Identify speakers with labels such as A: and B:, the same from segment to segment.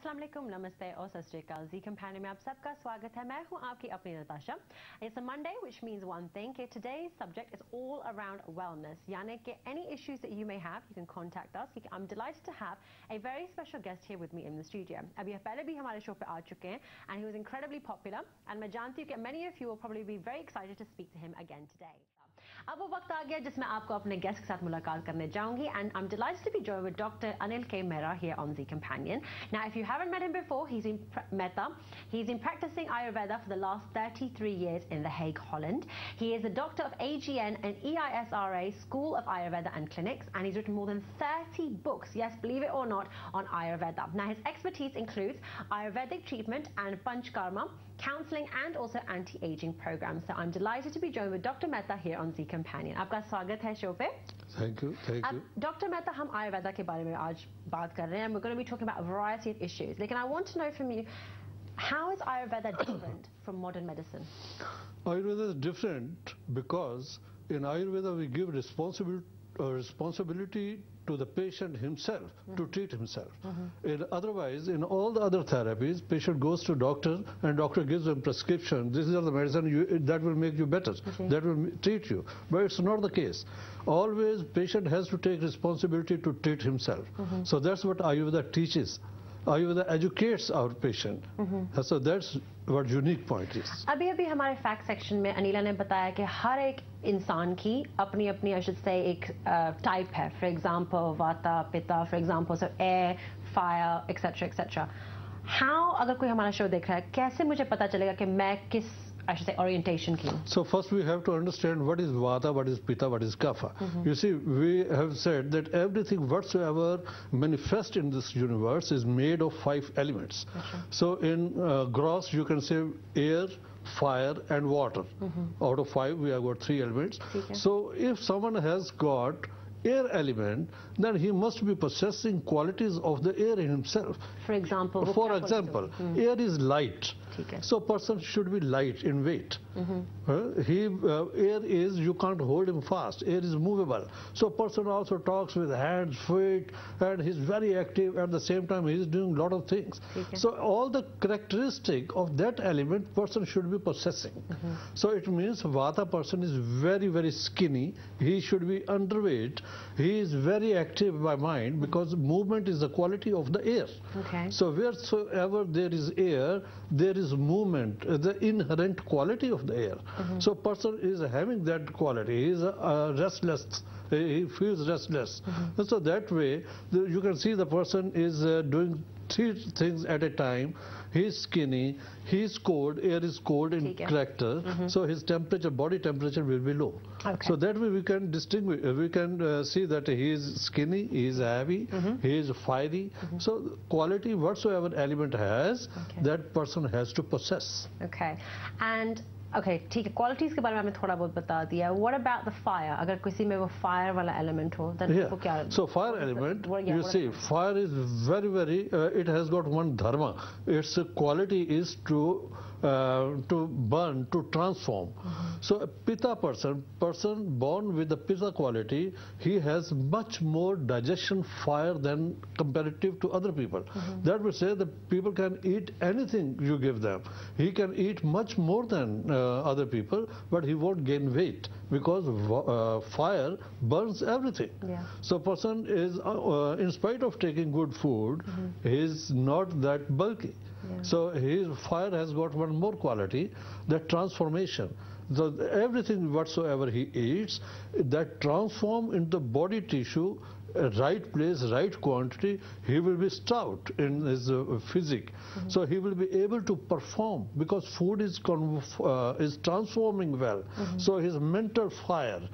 A: अस्सलाम वालेकुम, नमस्ते और सत श्री अकाल। जी कंपेनियन में आप सबका स्वागत है। मैं हूं आपकी अपनी Natasha. It's a Monday, which means one thing. Today's subject is all around wellness. यानी कि any issues that you may have, you can contact us. I'm delighted to have a very special guest here with me in the studio. अभी पहले भी हमारे show पे आ चुके हैं, and he was incredibly popular. And मैं जानती हूँ कि many of you will probably be very excited to speak to him again today. अब वो वक्त आ गया जिसमें आपको अपने गेस्ट के साथ मुलाकात करने जाऊंगी, and I'm delighted to be joined with Dr. Anil K here on ZEE Companion. Now, if you haven't met him before, he's in Mehta. He's been practicing Ayurveda for the last 33 years in The Hague, Holland. He is a doctor of AGN and EISRA School of Ayurveda and Clinics, and he's written more than 30 books, yes, believe it or not, on Ayurveda. Now, his expertise includes Ayurvedic treatment and Panchkarma, counseling, and also anti-aging programs. So I'm delighted to be joined with Dr. Mehta here on ZEE Companion. आपका स्वागत है show पे.
B: Thank you.
A: Dr. Mehta, हम Ayurveda के बारे में आज बात कर रहे हैं. We're going to be talking about a variety of issues. Lekin I want to know from you, how is Ayurveda different from modern medicine?
B: Ayurveda is different because in Ayurveda we give responsibility to the patient himself to treat himself. Otherwise, in all the other therapies, patient goes to doctor and doctor gives them prescription. This is the medicine that will make you better, that will treat you. But it's not the case. Always patient has to take responsibility to treat himself. So that's what Ayurveda teaches. Ayurveda educates our patient. So that's what unique point is.
A: अभी हमारे fact section में अनिला ने बताया कि हर एक इंसान की अपनी अपनी I should say एक टाइप है. For example, वाता, पिता, for example, so air, fire, etc. How अगर कोई हमारा शो देख रहा है, कैसे मुझे पता चलेगा कि मैं किस I should say orientation की?
B: So first we have to understand what is Vata, what is Pitta, what is Kapha. You see, we have said that everything whatsoever manifests in this universe is made of 5 elements. So in gross you can say air, fire and water. Out of 5 we have got 3 elements. So if someone has got air element, then he must be possessing qualities of the air in himself.
A: For example,
B: air is light. So person should be light in weight. Air is, you can't hold him fast. Air is movable. So person also talks with hands, feet, and he's very active. At the same time, he's doing a lot of things. So all the characteristic of that element person should be possessing. So it means Vata person is very, very skinny. He should be underweight. He is very active by mind because movement is the quality of the air. So wheresoever there is air, there is movement, the inherent quality of the air. So person is having that quality. He is restless. He feels restless. So that way you can see the person is doing 3 things at a time. He is skinny, he is cold, air is cold in character, so his temperature, body temperature will be low. So that way we can distinguish, we can see that he is skinny, he is heavy, he is fiery. So quality whatsoever element has, that person has to possess.
A: And ठीक है, qualities के बारे में आपने थोड़ा बहुत बता दिया. What about the fire? अगर किसी में वो fire वाला element हो, then वो क्या?
B: So fire element, you see, fire is very, very. It has got one dharma. Its quality is to burn, to transform. So a Pitta person born with the Pitta quality, he has much more digestion fire than comparative to other people. That will say that people can eat anything you give them. He can eat much more than other people, but he won't gain weight because fire burns everything. So person is, in spite of taking good food, he is not that bulky. So his fire has got one more quality, that transformation. So everything whatsoever he eats, that transform into body tissue, right place, right quantity, he will be stout in his physique. So he will be able to perform because food is transforming well. So his mental fire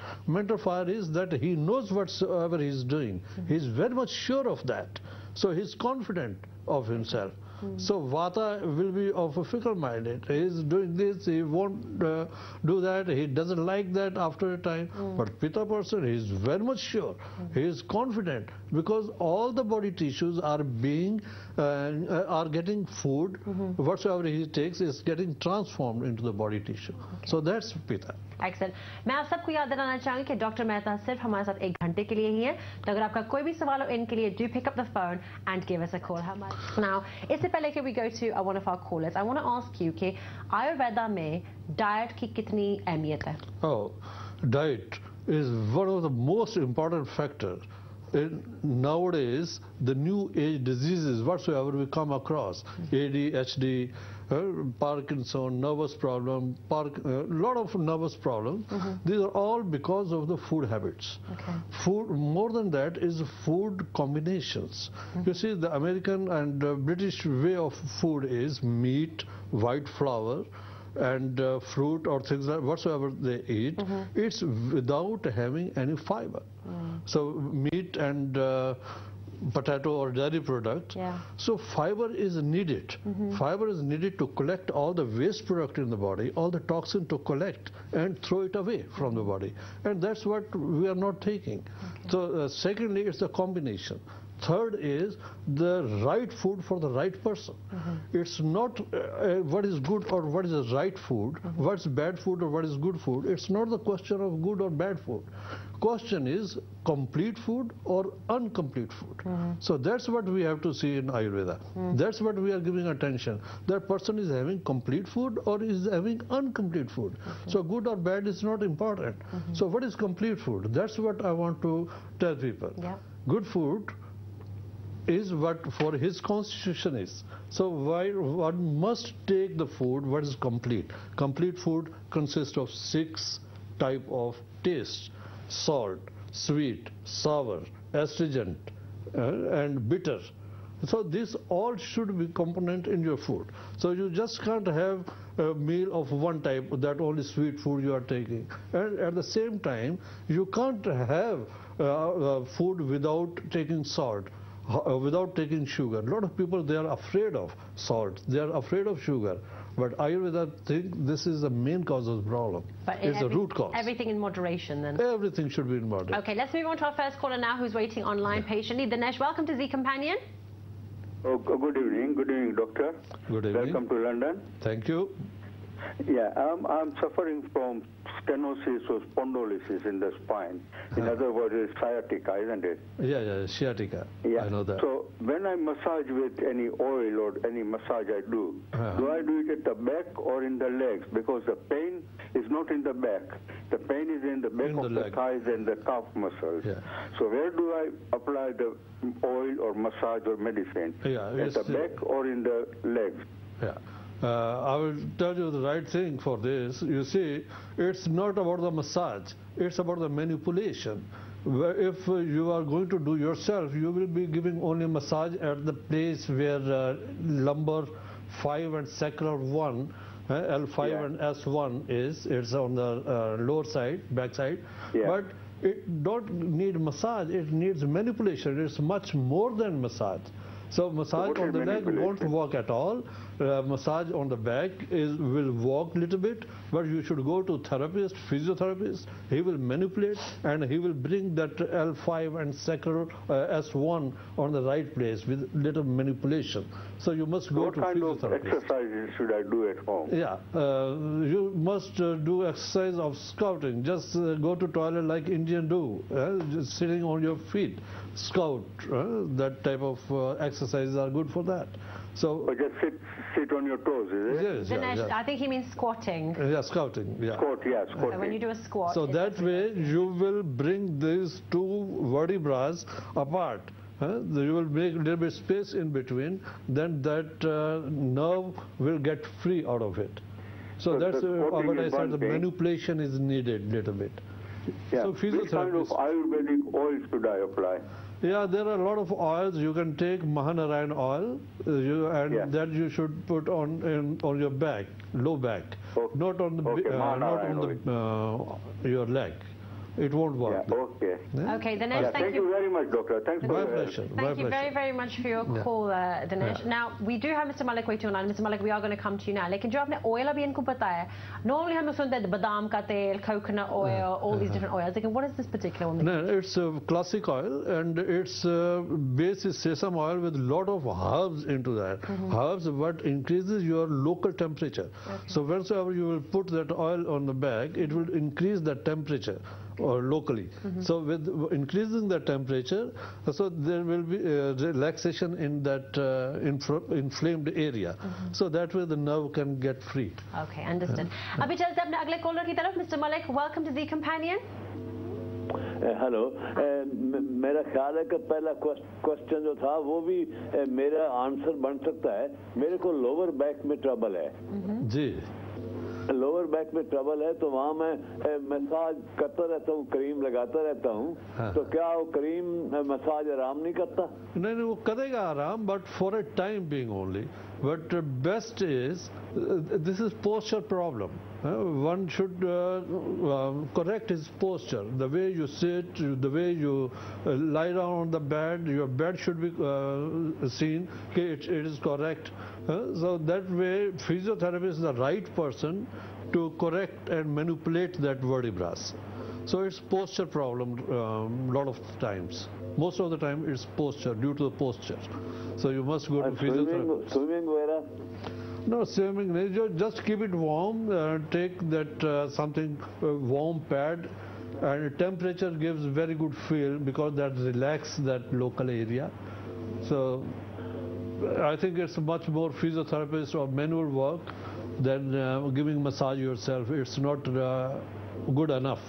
B: is that he knows whatsoever he is doing. He is very much sure of that. So he is confident of himself. So Vata will be of a fickle-minded. He is doing this, he won't do that, he doesn't like that after a time. But Pitta person, he is very much sure, he is confident, because all the body tissues are being, are getting food, whatsoever he takes is getting transformed into the body tissue. So that's Pitta.
A: Excellent. मैं आप सबको याद दिलाना चाहूंगी कि doctor Mehta सिर्फ हमारे साथ 1 घंटे के लिए ही है, तो अगर आपका कोई भी सवाल हो इनके लिए, do pick up the phone and give us a call. Now, इससे पहले कि we go to one of our callers, I want to ask you कि आयुर्वेदा में डाइट की कितनी अहमियत है? Oh,
B: diet is one of the most important factors. Nowadays, the new age diseases whatsoever we come across, ADHD, Parkinson, nervous problem, lot of nervous problems. These are all because of the food habits. Food, more than that, is food combinations. You see, the American and British way of food is meat, white flour, and fruit or things like whatsoever they eat. It's without having any fiber. So meat and potato or dairy product. So fiber is needed. Fiber is needed to collect all the waste product in the body, all the toxin to collect and throw it away from the body. And that's what we are not taking. So secondly, it's the combination. Third is the right food for the right person. It's not what is good or what is the right food, what's bad food or what is good food. It's not the question of good or bad food. Question is complete food or incomplete food. So that's what we have to see in Ayurveda. That's what we are giving attention. That person is having complete food or is having incomplete food. So good or bad is not important. So what is complete food? That's what I want to tell people. Good food is what for his constitution is. So one must take the food what is complete. Complete food consists of 6 types of tastes: salt, sweet, sour, astringent, and bitter. So this all should be component in your food. So you just can't have a meal of one type, that only sweet food you are taking. And at the same time, you can't have food without taking salt, without taking sugar. A lot of people, they are afraid of salt, they are afraid of sugar. But Ayurveda think this is the main cause of the problem. But it's the root cause.
A: Everything in moderation then?
B: Everything should be in moderation.
A: Okay, let's move on to our first caller now who's waiting online patiently. Dinesh, welcome to ZEE Companion.
C: Oh, good evening, doctor.
B: Good evening.
C: Welcome to London.
B: Thank you.
C: Yeah, I'm suffering from stenosis or spondylosis in the spine. In other words, it's sciatica, isn't it?
B: Yeah, sciatica. I know that.
C: So when I massage with any oil or any massage I do I do it at the back or in the legs? Because the pain is not in the back. The pain is in the back of the thighs and the calf muscles. So where do I apply the oil or massage or medicine? At the back or in the legs?
B: I will tell you the right thing for this. You see, it's not about the massage, it's about the manipulation. If you are going to do yourself, you will be giving only massage at the place where lumbar 5 and sacral 1, L5 and S1 is. It's on the lower side, back side. But it don't need massage, it needs manipulation. It's much more than massage. So massage on the leg won't work at all. Massage on the back will walk a little bit, but you should go to therapist, physiotherapist. He will manipulate and he will bring that L5 and sacral S1 on the right place with little manipulation. So you must go to physiotherapist.
C: What kind of exercises should I do at home?
B: You must do exercise of scouting. Just go to toilet like Indian do, just sitting on your feet. Scout, that type of exercises are good for that. So
C: just sit on your toes, is it?
B: Yes,
A: Dinesh, I think he means squatting.
B: Scouting.
C: Squatting.
A: So when you do a squat.
B: So that way you will bring these two vertebrae apart. You will make a little bit space in between. Then that nerve will get free out of it. So that's what I said. The manipulation is needed a little bit. So
C: which kind of Ayurvedic oil should I apply?
B: There are a lot of oils. You can take Mahanarayan oil, and that you should put on your back, low back, not on the your leg. it won't work.
C: Yeah, okay.
B: Yeah?
A: Okay, Dinesh,
C: thank you very much, doctor. Thanks for
B: My
C: your help.
B: pleasure.
A: Thank you very, very much for your call, Dinesh. Now, we do have Mr. Malik waiting on. Mr. Malik, we are going to come to you now. लेकिन जो आपने oil अभी इनको बताया, normally हम सुनते हैं बादाम का तेल, coconut oil, all these different oils. Like, what is this particular one?
B: No, it's a classic oil, and its base is sesame oil with a lot of herbs into that. Herbs, what increases your local temperature. So whenever you will put that oil on the bag, it will increase the temperature or locally. So with increasing the temperature, so there will be relaxation in that inflamed area. So that way the nerve can get free.
A: Okay, understood. अभी चलते हैं अपने अगले collar की तरफ. Mr. Malik, welcome to the companion.
D: Hello मेरा ख्याल है कि पहला क्वेश्चन जो था वो भी मेरा आंसर बन सकता है. मेरे को लोअर बैक में ट्रबल है
B: जी.
D: लोअर बैक में ट्रबल है तो वहाँ मैं मसाज करता रहता हूँ, क्रीम लगाता रहता हूँ. तो क्या वो क्रीम मसाज आराम नहीं करता?
B: नहीं नहीं, वो करेगा आराम, but for a time being only. But best is, this is posture problem. One should correct his posture. The way you sit, the way you lie down on the bed, your bed should be seen. Okay, it is correct. So that way, physiotherapist is the right person to correct and manipulate that vertebrae. So it's posture problem lot of times. Most of the time it's posture, due to the posture. So you must go to physiotherapist.
D: Swimming where?
B: No, swimming, just keep it warm, take that something warm pad, and temperature gives very good feel because that relaxes that local area. So I think it's much more physiotherapist or manual work than giving massage yourself. It's not good enough.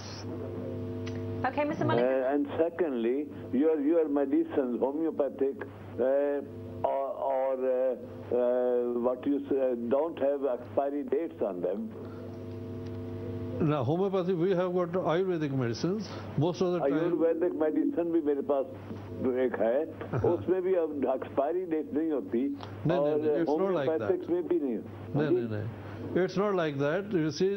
A: Okay, Mr. Malik.
D: And secondly, your medicines, homeopathic or what you say, don't have expiry dates on them.
B: Now, homeopathy, we have got Ayurvedic medicines. Most of the time.
D: Ayurvedic medicine भी मेरे पास एक है, उसमें भी अब expiry date नहीं होती.
B: नहीं, it's not like that.
D: Homeopathics में भी नहीं.
B: नहीं. It's not like that. You see,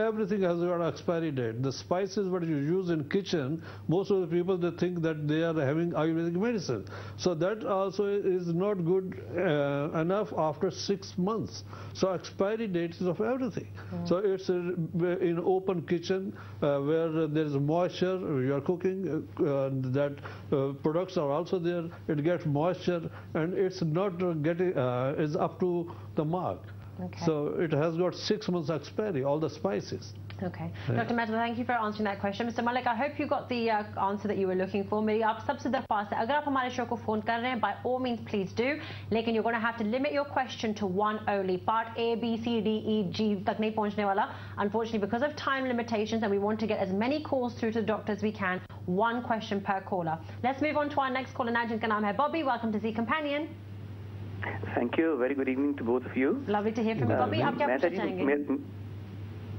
B: everything has got an expiry date. The spices what you use in kitchen, most of the people, they think that they are having Ayurvedic medicine. So that also is not good enough after 6 months. So expiry dates of everything. So it's in open kitchen where there is moisture, you are cooking, that products are also there, it gets moisture and it's not getting, is up to the mark.
A: Okay.
B: So it has got 6 months expiry, all the spices.
A: Okay. Dr. Mehta, thank you for answering that question. Mr. Malik, I hope you got the answer that you were looking for. मेरी आप सबसे दरख्वास्त है, अगर आप हमारे show को phone कर रहे हैं, by all means please do. लेकिन you're going to have to limit your question to one only. Part A, B, C, D, E, G तक नहीं पहुंचने वाला. Unfortunately, because of time limitations and we want to get as many calls through to the doctor as we can, one question per caller. Let's move on to our next caller now, जिनका नाम है Bobby. Welcome to Z Companion.
E: Thank you. Very good evening to both of you.
A: Lovely to hear from you, Bobby. आप क्या पूछना चाहेंगे?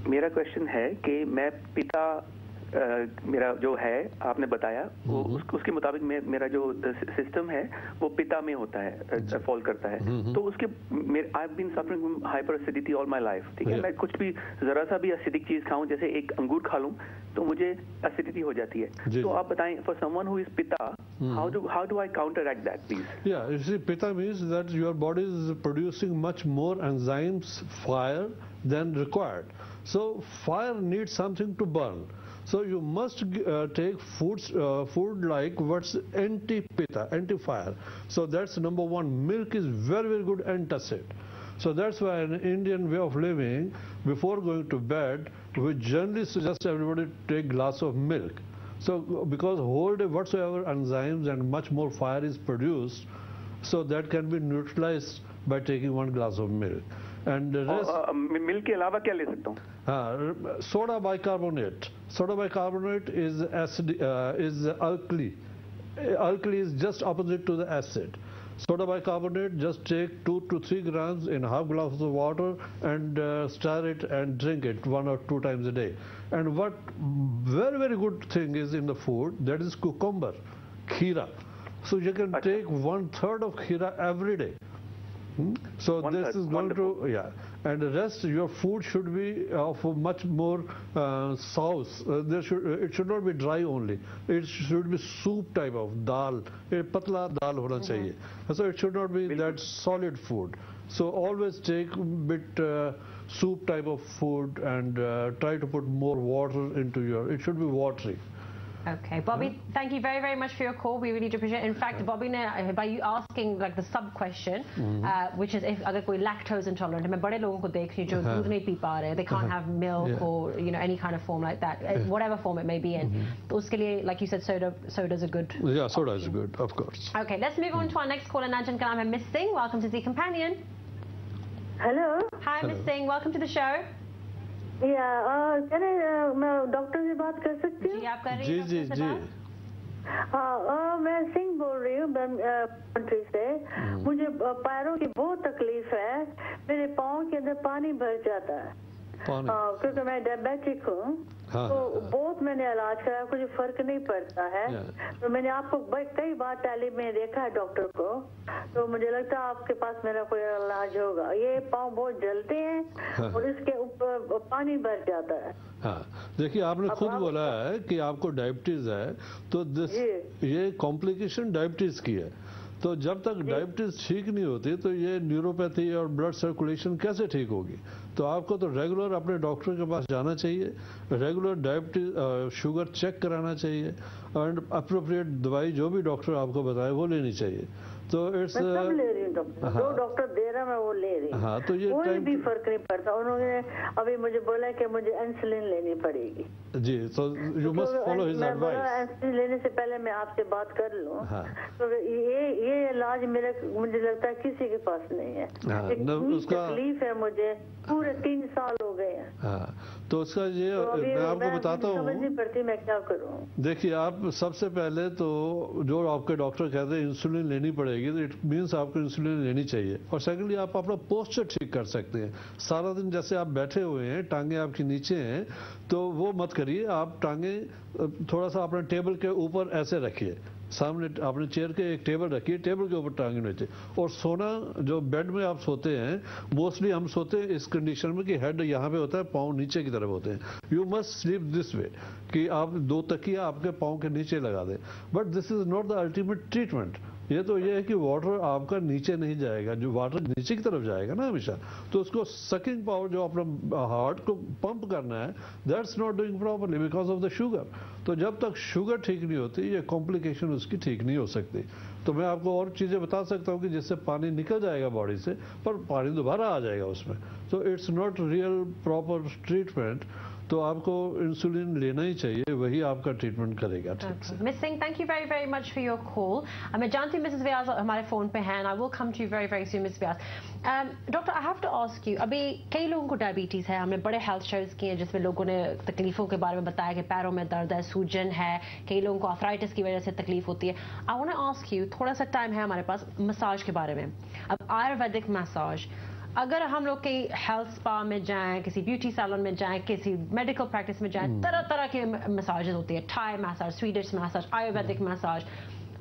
E: मेरा question है कि मैं पिता मेरा जो है आपने बताया वो उसके मुताबिक मेरा जो सिस्टम है वो पिता में होता है, फॉल करता है. तो उसके I have been suffering from hyper acidity all my life. ठीक है, मैं कुछ भी जरा सा भी एसिडिक चीज खाऊं, जैसे एक अंगूर खा लूं तो मुझे एसिडिटी हो जाती है. तो आप बताएं, फॉर समवन हु इज पिता, how do I counteract that, please?
B: Yeah, you see, pitta means that your body is producing much more enzymes, fire, than required. So fire needs something to burn. So you must take food like what's anti-pitta, anti-fire. So that's number one. Milk is very, very good antacid. So that's why in Indian way of living, before going to bed, we generally suggest everybody to take a glass of milk. So because whole day whatsoever enzymes and much more fire is produced, so that can be neutralized by taking one glass of milk. And the rest,
E: milk के अलावा क्या ले सकता हूँ?
B: Soda bicarbonate. Soda bicarbonate is acid, is alkali. Alkali is just opposite to the acid. Soda bicarbonate, just take 2 to 3 grams in half glass of water and stir it and drink it 1 or 2 times a day. And what very, very good thing is in the food, that is cucumber, khira. So you can take 1/3 of khira every day. So this is going to, and the rest your food should be of a much more sauce. It should not be dry only. It should be soup type of dal. Patla dal hona chahiye. So it should not be that solid food. So always take a bit soup type of food and try to put more water into your. It should be watery.
A: Okay, Bobby, thank you very, very much for your call. We really do appreciate it. In fact, Bobby, by you asking like the sub question, which is if अगर कोई lactose intolerant है, मैं बड़े लोगों को देख रही हूँ जो दूध नहीं पी पा रहे, they can't have milk or any kind of form like that, whatever form it may be in. तो उसके लिए, like you said, soda's a good.
B: Yeah, soda is good, of course.
A: Okay, let's move on to our next caller, Najan Kalam and Miss Singh. Welcome to ZEE Companion.
F: Hello.
A: Hi, Miss Singh. Welcome to the show.
F: क्या मैं doctor से बात कर सकती हूँ?
A: जी आप कर रही हैं? जी।
F: मैं सिंह बोल रही हूँ कंट्री से। मुझे पैरों की बहुत तकलीफ है, मेरे पाँव के अंदर पानी भर जाता है क्योंकि मैं डायबिटिक हूँ। तो बहुत मैंने इलाज कराया, कुछ फर्क नहीं पड़ता है। तो मैंने आपको कई बार टेली में देखा है डॉक्टर को, तो मुझे लगता है आपके पास मेरा कोई इलाज होगा। ये पाँव बहुत जलते हैं और इसके ऊपर पानी भर जाता है।
B: हाँ, देखिए आपने खुद बोला है कि आपको डायबिटीज है, तो ये कॉम्प्लिकेशन डायबिटीज की है। तो जब तक डायबिटीज ठीक नहीं होती तो ये न्यूरोपैथी और ब्लड सर्कुलेशन कैसे ठीक होगी? तो आपको तो रेगुलर अपने डॉक्टर के पास जाना चाहिए, रेगुलर डायबिटीज शुगर चेक कराना चाहिए और अप्रोप्रिएट दवाई जो भी डॉक्टर आपको बताए वो लेनी चाहिए। तो इट्स
F: ले रही हूँ डॉक्टर, जो डॉक्टर दे रहा मैं वो ले रही हूँ।
B: हाँ, तो ये
F: कोई भी फर्क नहीं पड़ता। उन्होंने अभी मुझे बोला कि मुझे इंसुलिन लेनी पड़ेगी।
B: जी, तो you must follow his advice.
F: Insulin लेने से पहले मैं आपसे बात कर लूँ। तो ये इलाज मुझे लगता है किसी के पास नहीं है। उसका तकलीफ है, मुझे पूरे 3 साल हो गए हैं।
B: हाँ, तो उसका ये मैं आपको बताता हूँ।
F: समझ नहीं पड़ती मैं क्या करूँ।
B: देखिए आप सबसे पहले तो जो आपके डॉक्टर कहते हैं इंसुलिन लेनी पड़ेगी, तो इट मीन्स आपको इंसुलिन लेनी चाहिए। और सेकेंडली आप अपना पोस्चर ठीक कर सकते हैं। सारा दिन जैसे आप बैठे हुए हैं, टांगे आपकी नीचे हैं, तो वो मत करिए। आप टांगे थोड़ा सा अपने टेबल के ऊपर ऐसे रखिए, सामने अपने चेयर के एक टेबल रखिए, टेबल के ऊपर टांगे नीचे। और सोना, जो बेड में आप सोते हैं, मोस्टली हम सोते हैं इस कंडीशन में कि हेड यहाँ पे होता है, पाँव नीचे की तरफ होते हैं। You must sleep this way, कि आप 2 तकिया आपके पाँव के नीचे लगा दें। But this is not the ultimate treatment. ये तो ये है कि वाटर आपका नीचे नहीं जाएगा, जो वाटर नीचे की तरफ जाएगा ना हमेशा, तो उसको सकिंग पावर जो अपना हार्ट को पंप करना है, that's not doing properly because of the sugar. तो जब तक शुगर ठीक नहीं होती, ये कॉम्प्लिकेशन उसकी ठीक नहीं हो सकती। तो मैं आपको और चीज़ें बता सकता हूँ कि जिससे पानी निकल जाएगा बॉडी से, पर पानी दोबारा आ जाएगा उसमें। तो it's not real proper treatment. तो आपको इंसुलिन लेना ही चाहिए, वही आपका ट्रीटमेंट करेगा ठीक से।
A: Miss Singh, thank you very very much for your call. मैं जानती हूँ मिसेस व्यास हमारे फोन पे हैं, I will come to you very very soon miss Vyas. Doctor, I have to ask you, अभी कई लोगों को डायबिटीज है, हमने बड़े हेल्थ शोज किए हैं जिसमें लोगों ने तकलीफों के बारे में बताया कि पैरों में दर्द है, सूजन है, कई लोगों को आर्थराइटिस की वजह से तकलीफ होती है। I want to ask you, थोड़ा सा टाइम है हमारे पास, मसाज के बारे में। अब आयुर्वेदिक मसाज, अगर हम लोग कहीं हेल्थ स्पा में जाएं, किसी ब्यूटी सैलून में जाएं, किसी मेडिकल प्रैक्टिस में जाएं, तरह तरह के मसाजेस होती है, Thai massage, Swedish massage, ayurvedic massage.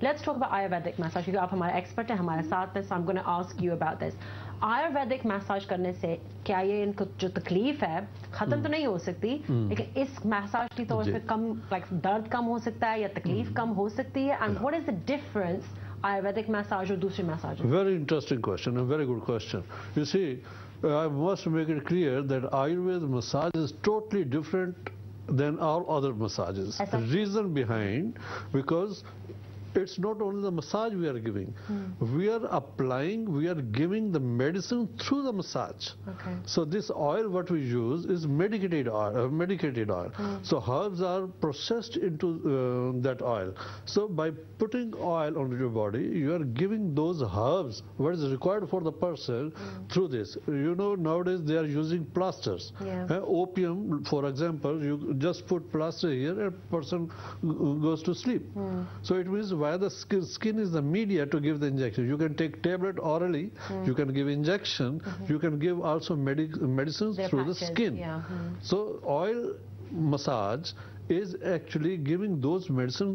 A: Let's talk about ayurvedic massage, क्योंकि आप हमारे एक्सपर्ट हैं, हमारे साथ हैं, so I am gonna ask you about this. Ayurvedic massage करने से क्या ये इनको जो तकलीफ है खत्म तो नहीं हो सकती, लेकिन इस मसाज की तौर पे कम, लाइक दर्द कम हो सकता है या तकलीफ कम हो सकती है? And what is the difference Ayurvedic massage or दूसरी massage?
B: Very interesting question, a very good question. You see, I must make it clear that Ayurveda massage is totally different than all other massages. The reason behind, because it's not only the massage we are giving, we are applying, we are giving the medicine through the massage.
A: Okay.
B: So this oil what we use is medicated oil. So herbs are processed into that oil. So by putting oil on your body, you are giving those herbs what is required for the person through this. You know, nowadays they are using plasters. Opium, for example, you just put plaster here and person goes to sleep. So it means why the skin is the media to give the injection. You can take tablet orally, you can give injection, you can give also medicines through the skin. So oil massage is actually giving those medicine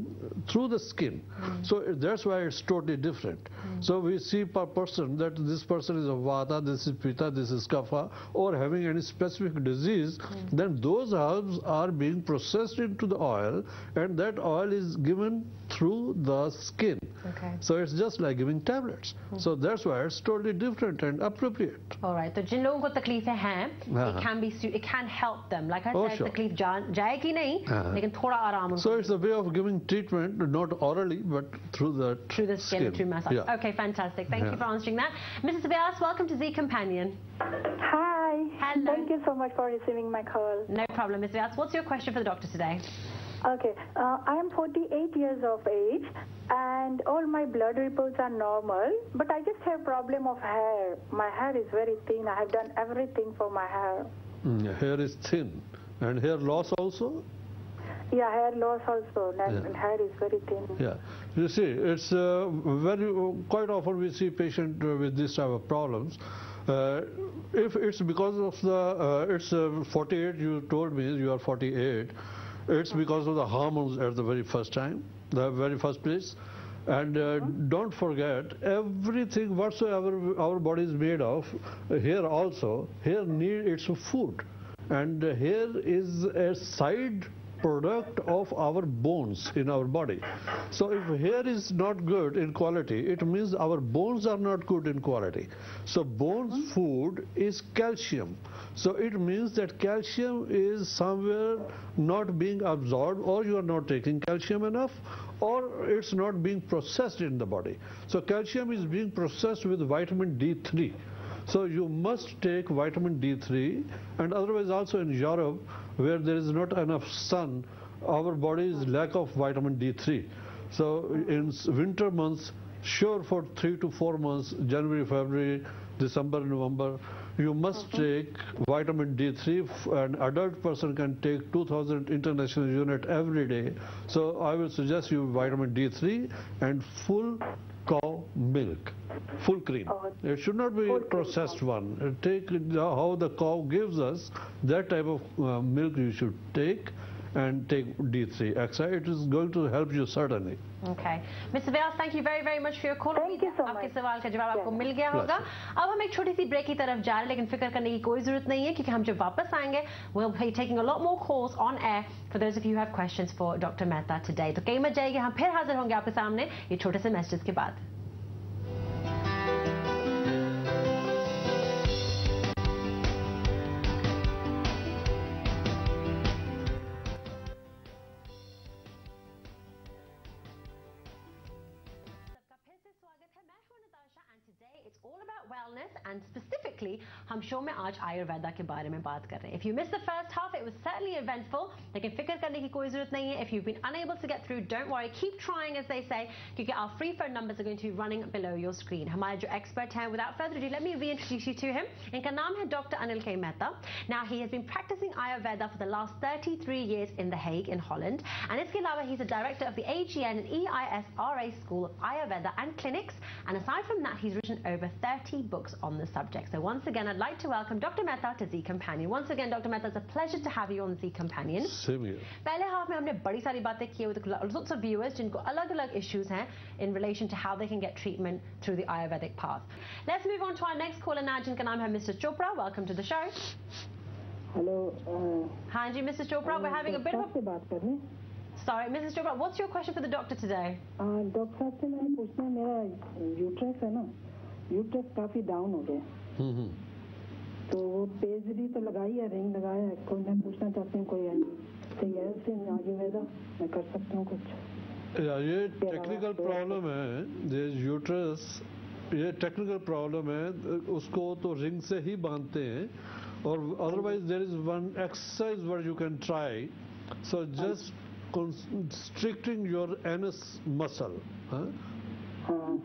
B: through the skin. So that's why it's totally different. So we see per person that this person is a Vata, this is Pitta, this is Kapha, or having any specific disease, then those herbs are being processed into the oil, and that oil is given through the skin.
A: Okay.
B: So it's just like giving tablets. So that's why it's totally different and appropriate.
A: All right. तो जिन लोगों को तकलीफें हैं, it can help them. Like I said,
B: sure.
A: तकलीफ जाएगी नहीं, लेकिन थोड़ा आराम.
B: So it's a way of giving treatment, not orally, but through the
A: skin, through massage.
B: Yeah.
A: Okay, fantastic. Thank you for answering that. Mrs. Vyas, welcome to Z Companion.
G: Hi.
A: Hello.
G: Thank you so much for receiving my call.
A: No problem, Ms. Vyas. What's your question for the doctor today?
G: Okay, I am 48 years of age and all my blood reports are normal, but I just have problem of hair. My hair is very thin. I have done everything for my hair.
B: Hair is thin. And hair loss also?
G: Yeah, hair loss also. And hair is very thin.
B: Yeah. You see, it's quite often we see patient with this type of problems. If it's because of the, it's 48, you told me you are 48. It's because of the hormones at the very first time, the very first place. And don't forget, everything whatsoever our body is made of, hair also, hair needs its food. And hair is a side product of our bones in our body. So if hair is not good in quality, it means our bones are not good in quality. So bones food is calcium. So it means that calcium is somewhere not being absorbed, or you are not taking calcium enough, or it's not being processed in the body. So calcium is being processed with vitamin D3. So you must take vitamin D3, and otherwise also in Europe, where there is not enough sun, our body is lack of vitamin D3. So in winter months, sure for 3 to 4 months, January, February, December, November, you must take vitamin D3. An adult person can take 2000 international unit every day. So I will suggest you vitamin D3 and full cow milk, full cream. It should not be processed one. Take how the cow gives us, that type of milk you should take, and take D3 extra. It is going to help you certainly.
A: Okay. Mr. Vyas, thank you very, very much for your call.
G: Thank you so much.
A: आपके सवाल का जवाब आपको मिल गया होगा. अब हम एक छोटी सी ब्रेक की तरफ जा रहे हैं, लेकिन फिक्र करने की कोई जरूरत नहीं है, क्योंकि हम जब वापस आएंगे, we'll be taking a lot more calls on air for those of you who have questions for Dr. Mehta today. तो कहीं मत जाइए, हम फिर हाजिर होंगे आपके सामने ये छोटे से मैसेजेस के बाद. All about wellness, and specifically हम शो में आज आयुर्वेदा के बारे में बात कर रहे हैं. If you missed the first half, it was certainly eventful, लेकिन फिक्र करने की कोई जरूरत नहीं है. If you've been unable to get through, don't worry, keep trying, as they say, क्योंकि our free phone numbers are going to be running below your screen. हमारे जो expert हैं, without further ado, let me reintroduce you to him. इनका नाम है Dr. Anil K. Mehta. Now he has been practicing Ayurveda for the last 33 years in The Hague in Holland, and इसके अलावा he's a director of the AGN and EISRA School of Ayurveda and Clinics, and aside from that, he's written over 30 books on the subject. So once again, I'd like to welcome Dr. Mehta to Z Companion. Once again, Dr. Mehta, it's a pleasure to have you on Z Companion.
B: Same here.
A: पहले half में हमने बड़ी सारी बातें की with lots of viewers जिनको अलग-अलग issues हैं in relation to how they can get treatment through the Ayurvedic path. Let's move on to our next caller now, जिनका नाम है Mr. Chopra. Welcome to the show.
H: Hello.
A: हाँ जी, Mr. Chopra, we're having a bit of a... Sorry, Mrs. Chopra, what's your question for the doctor today?
H: Doctor साहब से मैंने पूछना है, मेरा यूट्रस है ना, यूट्रस काफी डाउन हो गया, तो वो पेजरी तो लगाई है, रिंग लगाया है, कोई मैं पूछना चाहती हूँ कोई आयुर्वेदा मैं कर सकता हूँ कुछ?
B: ये टेक्निकल प्रॉब्लम है, यूट्रस ये टेक्निकल प्रॉब्लम है, उसको तो रिंग से ही बांधते हैं, और otherwise there is one exercise what you can try. So just constricting your anus muscle,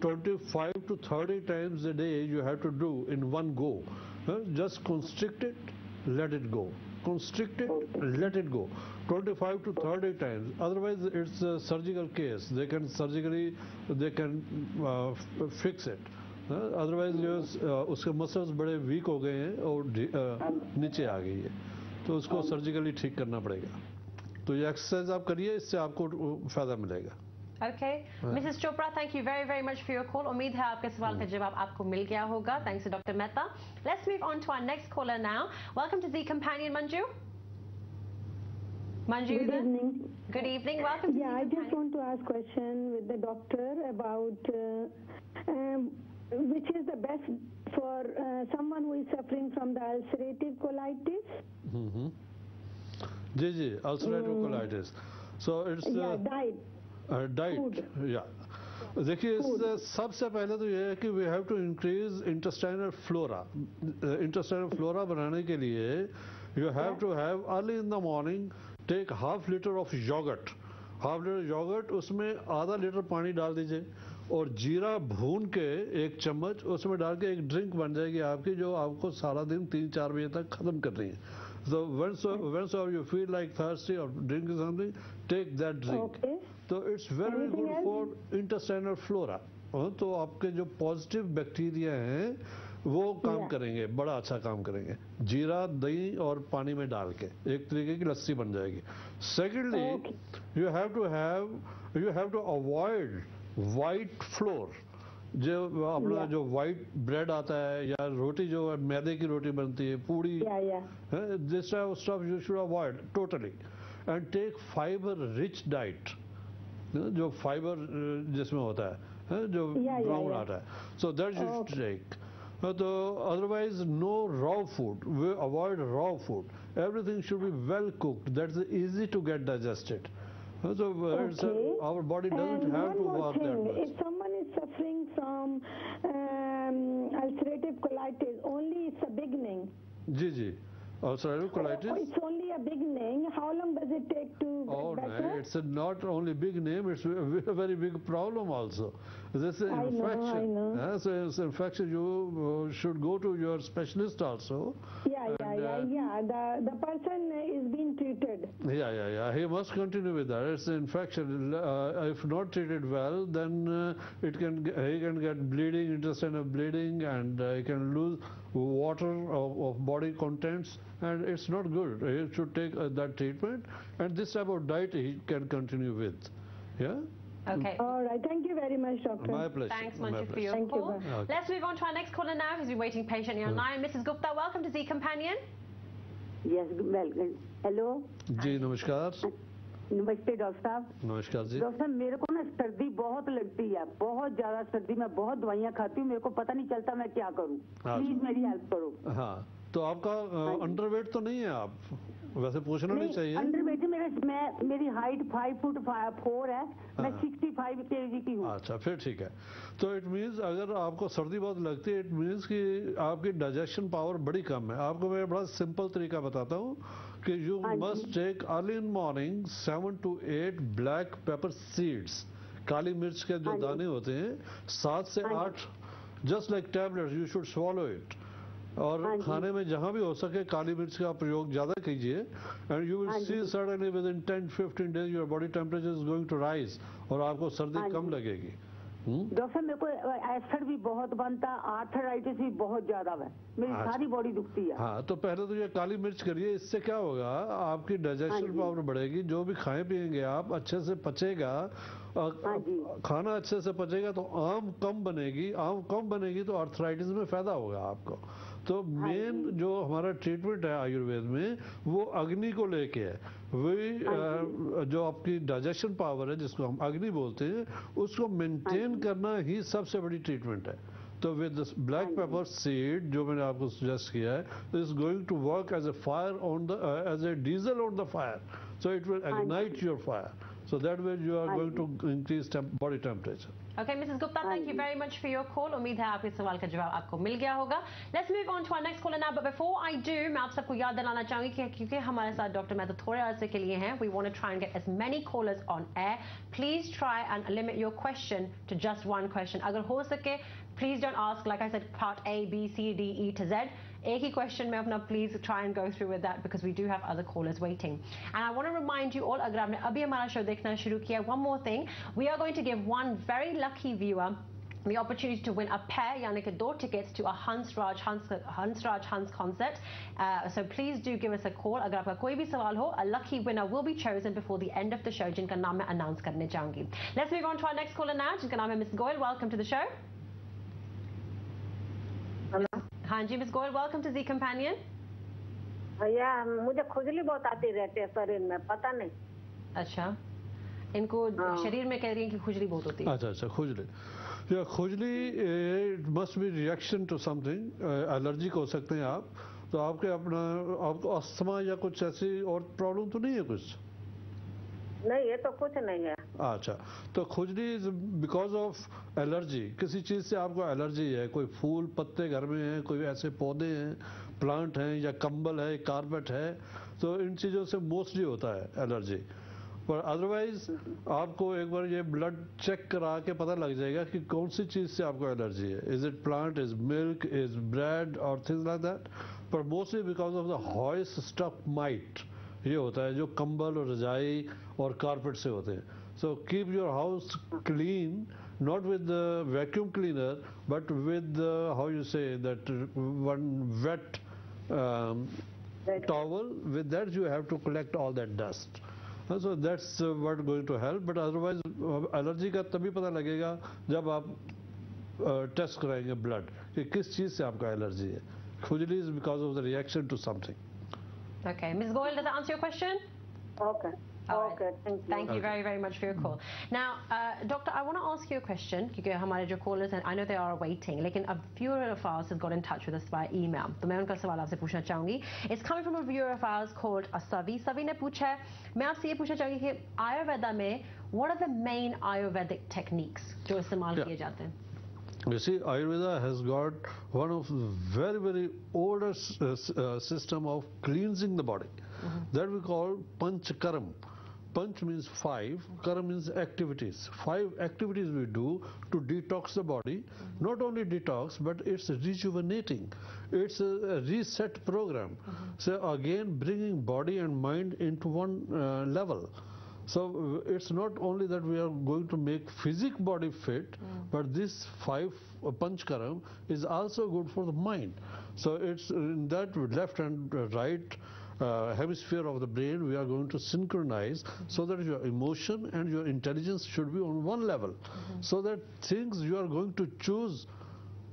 B: 25 to 30 times a day you have to do in one go. Just constrict it, let it go. Constrict it, let it go. 25 to 30 times. Otherwise, it's a surgical case. They can surgically, they can fix it. Otherwise, उसके muscles बड़े weak हो गए हैं और नीचे आ गई है, तो उसको surgically ठीक करना पड़ेगा. तो ये एक्सरसाइज आप करिए, इससे आपको फायदा मिलेगा.
A: Okay, Mrs. Chopra, thank you very, very much for your call. उम्मीद है आपके सवाल का जवाब आपको मिल गया होगा. Thanks to Dr. Mehta. Let's move on to our next caller now. Welcome to ZEE Companion, Manju. Manju,
I: good evening.
A: Good evening. Welcome. To
I: I just want to ask a question with the doctor about which is the best for someone who is suffering from the ulcerative colitis.
B: जी, ulcerative colitis. So it's
I: diet.
B: Diet या देखिए इससे सबसे पहले तो ये है कि we have to increase intestinal flora बनाने के लिए you have to have early in the morning take half litre of yogurt उसमें आधा लीटर पानी डाल दीजिए और जीरा भून के 1 चम्मच उसमें डाल के एक ड्रिंक बन जाएगी आपकी जो आपको सारा दिन 3-4 बजे तक खत्म करनी है. So whenever you feel like thirsty or drinking something, take that drink.
I: Okay.
B: So it's very good for intestinal flora. तो आपके जो पॉजिटिव बैक्टीरिया हैं वो काम करेंगे, बड़ा अच्छा काम करेंगे. जीरा दही और पानी में डाल के एक तरीके की लस्सी बन जाएगी. Secondly, you have to avoid white flour. जो अपना जो व्हाइट ब्रेड आता है या रोटी जो मैदे की रोटी बनती है puri this type of stuff you should avoid totally and take fibre rich diet जो फाइबर जिसमें होता है जो ब्राउन आता है so that you should take. तो otherwise no raw food we avoid raw food everything should be well cooked that's easy to get digested. So our body doesn't have to work that much.
I: If someone is suffering from ulcerative colitis, only it's a beginning.
B: जी. Ulcerative colitis?
I: It's only a beginning. How long does it take to get better?
B: No, it's not only big name, it's a very big problem also. This is infection.
I: I know.
B: So it's infection. You should go to your specialist also.
I: Yeah. The person is being treated.
B: Yeah. He must continue with that. It's an infection. If not treated well, then he can get bleeding, intestinal bleeding, and he can lose water of body contents. And it's not good. He should take that treatment, and this type of diet he can continue with. Yeah.
A: Okay.
I: All right. Thank you very much, doctor.
B: My pleasure.
A: Thanks, Manju, for your call. Okay. Let's move on to our next caller now, who's been waiting patiently online. Mrs. Gupta, welcome to ZEE Companion.
J: Yes, welcome. Hello.
B: जी नमस्कार.
J: नमस्ते doctor साहब.
B: नमस्कार जी.
J: Doctor साहब मेरे को ना सर्दी बहुत लगती है, बहुत ज्यादा सर्दी. मैं बहुत दवाइयाँ खाती हूँ, मेरे को पता नहीं चलता मैं क्या करूँ. प्लीज मेरी हेल्प करो.
B: हाँ तो आपका अंडरवेट तो नहीं है आप वैसे पूछना नहीं चाहिए.
J: अंडरवेट मेरी हाइट 5 फुट 4 है. मैं 65 kg की हूँ.
B: अच्छा फिर ठीक है. तो इट मीन्स अगर आपको सर्दी बहुत लगती है इट मीन्स कि आपकी डाइजेशन पावर बड़ी कम है. आपको मैं बड़ा सिंपल तरीका बताता हूँ कि you must take early in morning 7 to 8 black pepper seeds. काली मिर्च के जो दाने होते हैं 7 से 8 just like tablets you should swallow it. और खाने में जहां भी हो सके काली मिर्च का प्रयोग ज्यादा कीजिए and you will see suddenly within 10-15 days your body temperature is going to rise और आपको सर्दी कम लगेगी.
J: डॉक्टर मेरे को एसिड भी बहुत बनता है, आर्थराइटिस भी बहुत ज्यादा है, मेरी सारी बॉडी दुखती है.
B: हाँ तो पहले तो ये काली मिर्च करिए. इससे क्या होगा आपकी डाइजेशन पावर बढ़ेगी. जो भी खाए पिएंगे आप अच्छे से पचेगा. खाना अच्छे से पचेगा तो आम कम बनेगी तो आर्थराइटिस में फायदा होगा आपको. तो मेन जो हमारा ट्रीटमेंट है आयुर्वेद में वो अग्नि को लेके है. वही जो आपकी डाइजेशन पावर है जिसको हम अग्नि बोलते हैं उसको मेंटेन करना ही सबसे बड़ी ट्रीटमेंट है. तो विद ब्लैक पेपर सीड जो मैंने आपको सजेस्ट किया है is going to work as a fire on the as a diesel on the fire. So it will ignite your fire. So that way you are going to increase body temperature.
A: Okay, Mrs. Gupta, thank you very much for your call. उम्मीद है आपके सवाल का जवाब आपको मिल गया होगा. Let's move on to our next caller now. But before I do, मैं आप सबको याद दिलाना चाहूंगी कि क्योंकि हमारे साथ डॉक्टर मेहता थोड़े अरसे के लिए हैं, we want to try and get as many callers on air. Please try and limit your question to just one question. अगर हो सके, please don't ask like I said part A, B, C, D, E to Z. एक ही question में अपना please try and go through with that because we do have other callers waiting. And I want to remind you all, अगर आपने अभी हमारा show देखना शुरू किया, one more thing, we are going to give one very lucky viewer the opportunity to win a pair, यानी कि 2 tickets to a Hansraj Hans concert. So please do give us a call. अगर आपका कोई भी सवाल हो, a lucky winner will be chosen before the end of the show, जिनका नाम मैं announce करने जाऊंगी. Let's move on to our next caller now, जिनका नाम है Miss Goyal. Welcome to the show.
K: Hello.
A: हाँ जी, Miss Goyal, welcome to ZEE Companion.
K: भैया मुझे खुजली बहुत आती रहती है शरीर में, पता नहीं.
A: अच्छा, इनको शरीर में कह रही हैं कि खुजली बहुत होती है.
B: अच्छा, खुजली. या खुजली it must be reaction to something, allergic हो सकते हैं आप. तो आपको अस्थमा या कुछ ऐसी और प्रॉब्लम तो नहीं है कुछ?
K: नहीं, ये तो कुछ नहीं है.
B: अच्छा, तो खुजली इज बिकॉज ऑफ एलर्जी. किसी चीज से आपको एलर्जी है, कोई फूल पत्ते घर में हैं, कोई ऐसे पौधे हैं, प्लांट हैं, या कंबल है, कारपेट है, तो इन चीजों से मोस्टली होता है एलर्जी. पर अदरवाइज आपको एक बार ये ब्लड चेक करा के पता लग जाएगा कि कौन सी चीज से आपको एलर्जी है. Is it plant, is milk, is bread और थिंग्स लाइक दैट. पर mostly because of the hoist stuff might ये होता है, जो कंबल और रजाई और कारपेट से होते हैं. So keep your house clean, not with the vacuum cleaner but with the, how you say that, one wet towel. With that you have to collect all that dust. So that's what going to help. But otherwise allergy का तभी पता लगेगा जब आप test कराएंगे blood कि किस चीज से आपका एलर्जी है. खुजली is because of the reaction to something.
A: Okay, Ms. Goyal, does that answer your question?
K: Okay. Okay,
A: thank you very, very much for your call. Now, Doctor, I want to ask you a question क्योंकि हमारे जो callers हैं, I know they are waiting, लेकिन a viewer of ours has got in touch with us by email. तो मैं उनका सवाल आपसे पूछना चाहूँगी. It's coming from a viewer of ours called Savi. Savi ने पूछा है, मैं आपसे ये पूछना चाहूँगी कि Ayurveda में what are the main Ayurvedic techniques जो इस्तेमाल किए जाते हैं?
B: You see, Ayurveda has got one of the very, very oldest system of cleansing the body. That we call Panchkaram. Panch means 5, Karam means activities. 5 activities we do to detox the body. Not only detox, but it's rejuvenating. It's a reset program. So again, bringing body and mind into one level. So it's not only that we are going to make physical body fit, but this 5 Panchkaram is also good for the mind. So it's in that left and right hemisphere of the brain we are going to synchronize so that your emotion and your intelligence should be on one level. So that things you are going to choose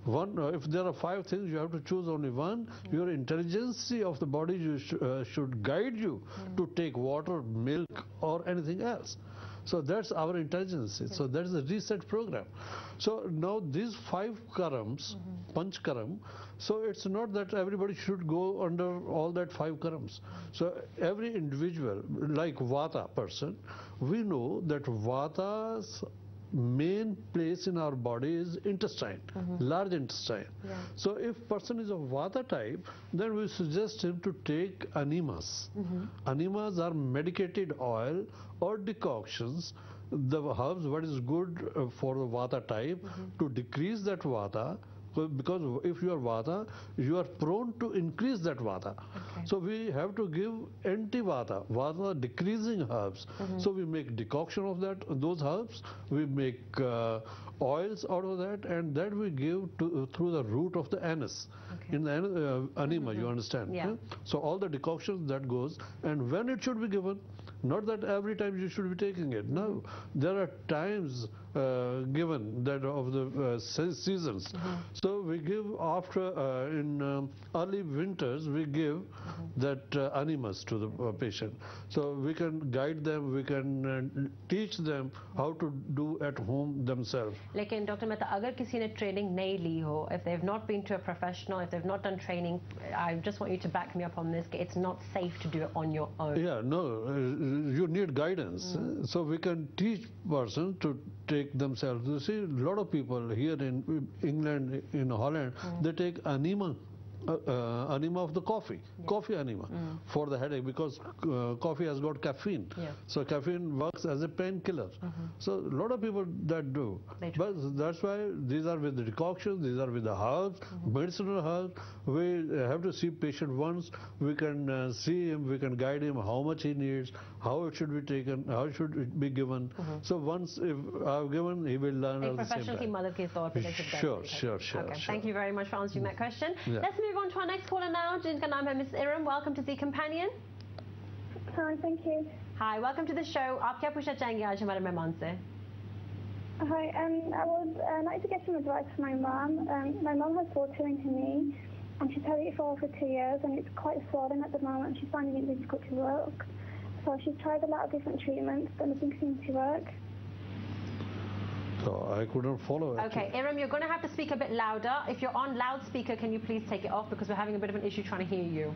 B: one, if there are 5 things you have to choose only one. Your intelligence of the body should guide you to take water, milk or anything else. So that's our intelligence. So that's the reset program. So now these 5 karams, Panchkaram, so it's not that everybody should go under all that 5 karams. So every individual, like Vata person, we know that Vata's main place in our body is intestine, large intestine. So if person is of Vata type, then we suggest him to take animas. Animas are medicated oil or decoctions, the herbs what is good for the Vata type to decrease that Vata. Because if you are Vata, you are prone to increase that Vata. So we have to give anti-Vata, Vata decreasing herbs. So we make decoction of those herbs, we make oils out of that, and that we give through the root of the anise. In the anima, you understand? So all the decoctions that goes, and when it should be given, not that every time you should be taking it. No, there are times given that of the seasons. So we give after in early winters we give that animas to the patient. So we can guide them, we can teach them how to do at home themselves.
A: लेकिन doctor Mehta, अगर किसी ने training नहीं ली हो, if they've not been to a professional, if they've not done training, I just want you to back me up on this. It's not safe to do it on your own.
B: Yeah, no, you need guidance. So we can teach person to take themselves. You see, a lot of people here in England, in Holland, they take anima Enema of the coffee, coffee enema for the headache, because coffee has got caffeine. So caffeine works as a painkiller. So a lot of people that do. But that's why these are with the decoctions, these are with the herbs, medicinal herbs. We have to see patient once. We can see him, we can guide him how much he needs, how it should be taken, how it should be given. So once if I've given, he will learn at the same time. Sure.
A: Okay, thank you very much for answering that question. Let's move on to our next caller now. जिनका नाम है Miss Iram. Welcome to ZEE Companion.
I: Hi, thank you.
A: Hi, welcome to the show. आप क्या पूछना चाहेंगे आज हमारे मेहमान से?
I: Hi, I would like to get some advice from my mum. My mum has water in her knee, and she's had it for over 2 years, and it's quite swollen at the moment. She's finding it difficult to work. So she's tried a lot of different treatments, but nothing seems to work.
B: So I couldn't follow it.
A: Okay, Iram, you're going to have to speak a bit louder. If you're on loudspeaker, can you please take it off, because we're having a bit of an issue trying to hear you.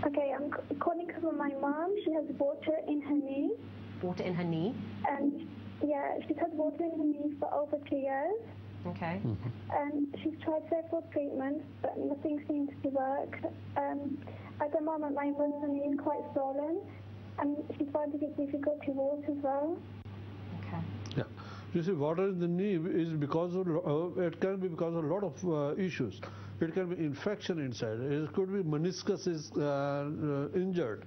I: Okay, I'm calling from my mum. She has water in her knee.
A: Water in her knee?
I: And yeah, she's had water in her knee for over 2 years.
A: Okay.
I: And she's tried several treatments, but nothing seems to work. At the moment, my mother's knee is quite swollen, and she's finding it difficult to walk as well.
A: Okay.
B: Yeah. You see, water in the knee is because of, it can be because of a lot of issues. It can be infection inside. It could be meniscus is injured.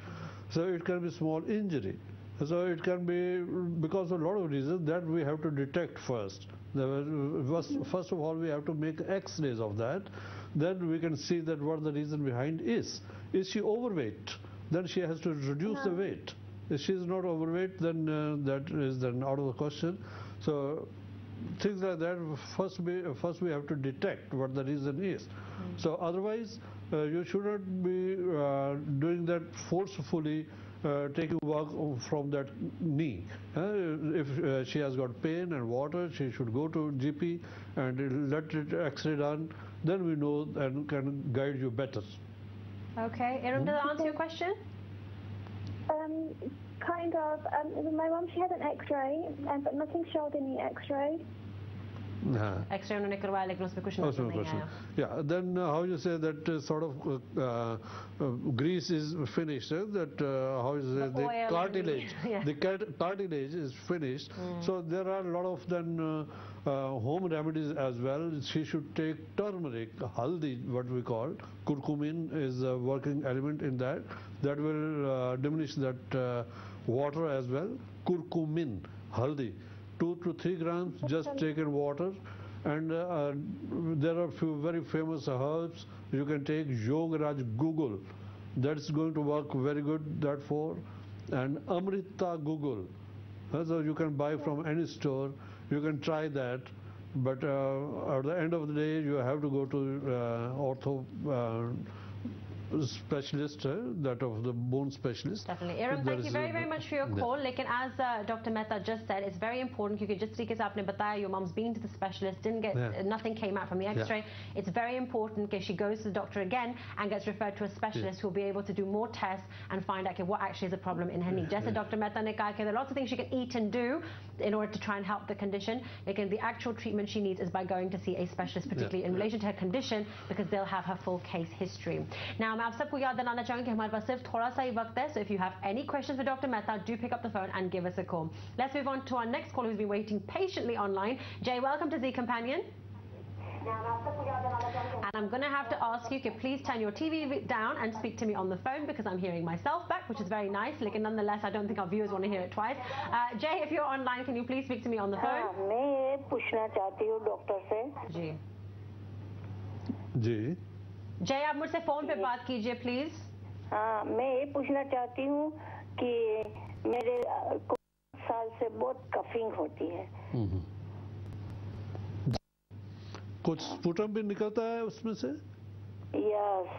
B: So it can be small injury. So it can be because of a lot of reasons that we have to detect first. First of all, we have to make X-rays of that. Then we can see that what the reason behind is. Is she overweight? Then she has to reduce the weight. If she is not overweight, then that is then out of the question. So things like that, first we have to detect what the reason is. So otherwise, you shouldn't be doing that forcefully, taking work from that knee. If she has got pain and water, she should go to GP and let it X-ray done. Then we know and can guide you better.
A: Okay, Iram, does that answer your question?
I: Kind of. My mum, she had an X-ray, but nothing showed in the X-ray.
A: X-ray उन्होंने करवाया लेकिन उसमें कुछ नहीं आया.
B: Yeah, then how you say that sort of grease is finished, that how you say the cartilage, the cartilage is finished. So there are a lot of then home remedies as well. She should take turmeric, haldi, what we call, curcumin is a working element in that. That will diminish that water as well. Curcumin, haldi. 2 to 3 grams, just take in water. And there are a few very famous herbs. You can take Yogaraj Google. That's going to work very good, that for. And Amrita Google. So you can buy from any store. You can try that. But at the end of the day, you have to go to ortho specialist, that of the bone specialist.
A: Definitely. Iram, thank you very, very much for your call. Lekin as Dr. Mehta just said, it's very important because just like aapne bataya, your mom's been to the specialist, didn't get, nothing came out from the X-ray. It's very important that she goes to the doctor again and gets referred to a specialist who will be able to do more tests and find out okay, what actually is a problem in her knee. Just as Dr. Mehta ne kaha, there are lots of things she can eat and do in order to try and help the condition. Lekin the actual treatment she needs is by going to see a specialist, particularly in relation to her condition, because they'll have her full case history. Now, मैं आप सबको याद दिलाना चाहूंगी कि हमारे पास सिर्फ थोड़ा सा ही वक्त है. So if you have any questions for Dr. Mehta, do pick up the phone and give us a call. Let's move on to our next caller who's been waiting patiently online. Jay, welcome to ZEE Companion. And I'm going to have to ask you to please turn your TV down and speak to me on the phone because I'm hearing myself back, which is very nice. Like, nonetheless, I don't think our viewers want to hear it twice. Jay, if you're online, can you please speak to me on the phone?
F: मैं ये पूछना चाहती हूँ doctor से.
A: जी.
B: जी.
A: जय, आप मुझसे phone पे बात कीजिए प्लीज.
F: हाँ, मैं ये पूछना चाहती हूँ कि मेरे को साल से बहुत कफिंग होती है.
B: कुछ स्पुटम भी निकलता है उसमें से?
F: यस,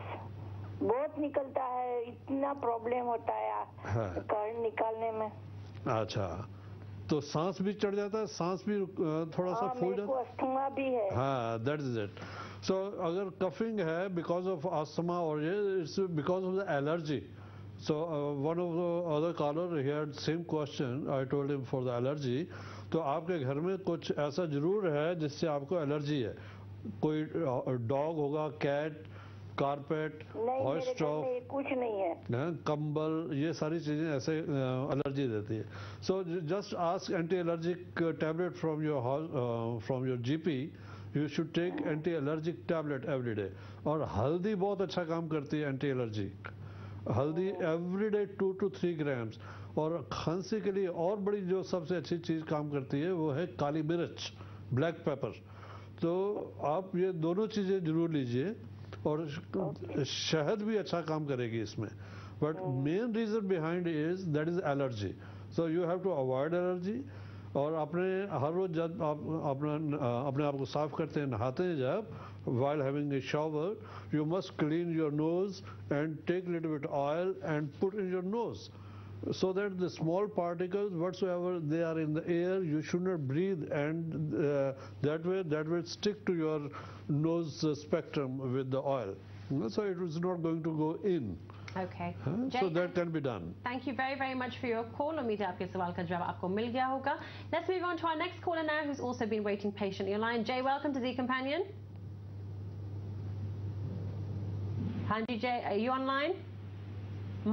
F: बहुत निकलता है. इतना प्रॉब्लम होता है कर्ड निकालने में.
B: अच्छा, तो सांस भी चढ़ जाता है, सांस भी थोड़ा सा फूल जाता है.
F: अस्थमा भी है.
B: हाँ, that is it. So अगर कफिंग है because of asthma or it's because of the allergy. So one of the other caller he had same question. I told him for the allergy. तो आपके घर में कुछ ऐसा जरूर है जिससे आपको एलर्जी है. कोई डॉग होगा, कैट, कारपेट, हॉइस्टॉफ,
K: कुछ नहीं है,
B: कंबल, ये सारी चीजें ऐसे एलर्जी देती है. So just ask anti allergic tablet from your GP. You should take anti allergic tablet every day. और हल्दी बहुत अच्छा काम करती है एंटी एलर्जिक. हल्दी एवरी डे 2 to 3 grams. और खांसी के लिए और बड़ी जो सबसे अच्छी चीज काम करती है वो है काली मिर्च, ब्लैक पेपर. तो आप ये दोनों चीजें जरूर लीजिए. और शहद भी अच्छा काम करेगी इसमें. But main reason behind is that is allergy. So you have to avoid allergy. और अपने हर रोज जब आप अपने आप को साफ करते हैं, नहाते हैं, जब while having a shower, you must clean your nose and take a little bit oil and put in your nose, so that the small particles whatsoever they are in the air, you should not breathe, and that will stick to your nose spectrum with the oil, so it is not going to go in.
A: Okay.
B: So that can be done.
A: Thank you very, very much for your call. उम्मीद है आपके सवाल का जवाब आपको मिल गया होगा. Let's move on to our next caller now, who's also been waiting patiently on line. Jay, welcome to the Companion. Hanji Jay, are you online?